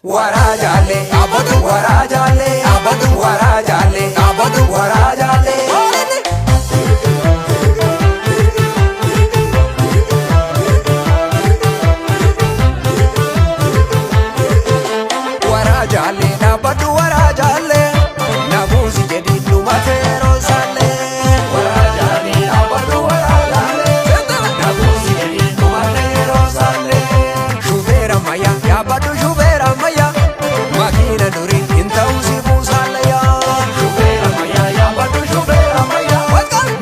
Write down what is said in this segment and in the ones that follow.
Warajale, abadu warajale, abadu warajale, abadu warajale. Warajale, abadu warajale, nabuzi jadi lumatero sale. Warajale, abadu warajale, nabuzi jadi lumatero sale. Shubera maya, abadu shubera maya, makina duri inta usi busale ya. Shubera maya, abadu shubera maya,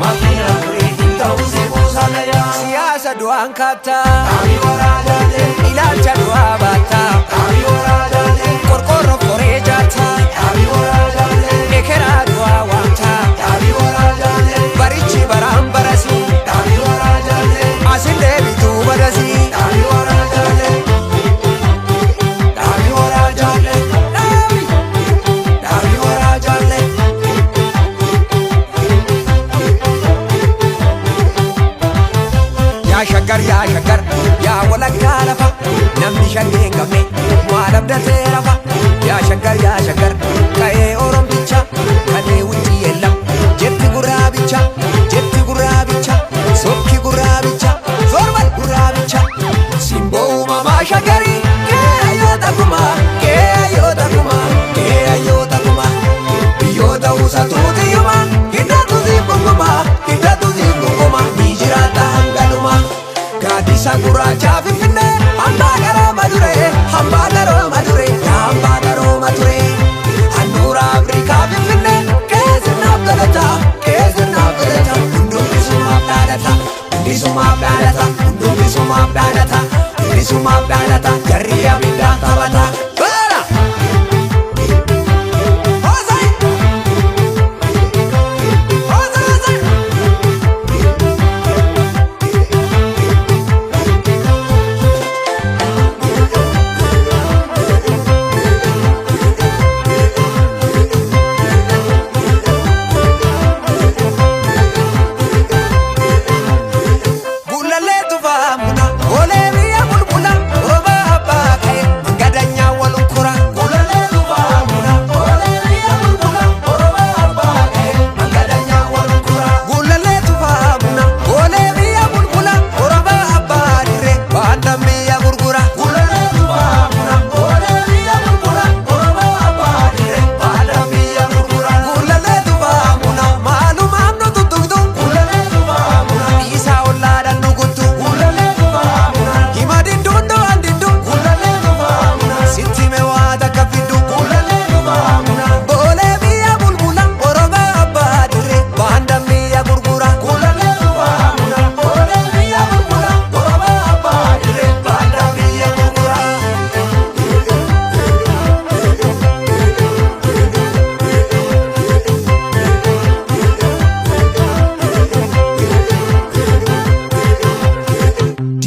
makina duri inta usi busale ya. Siyasa duan kata, kami warajale, ilaalcha dua bata, kami warajale. Korkoro kore jata, kami warajale. Ekera dua wanta, kami warajale. Barichi baram barasi, kami warajale. Asinde bitu barasi, kami warajale. Kami warajale, kami warajale. Ya shagar, ya walakka lafa, namni shangeen qabne maal abdatee lafa. Ya shagar, ka'ee oromticha, ka'ee wajji yeellam. Jetti gurraabicha, sokki gurraabicha, sorban gurraabicha. Simboo uumamaa shagarii, keeyyoota kuma, biyyoota uusatuuti yuma, hidhatu zinkukuma, ni jiraata hangaluma. Gaaddisa gurraachaa Finfinnee, hambaa garooma ture, handhuura Afrikaa Finfinnee, keessummaaf galata, hundumisumaaf dhaadhata, jarri abiddaan taphata.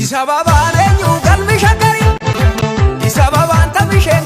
Sababaan eenyu galmi shagari, sababaan taphisheen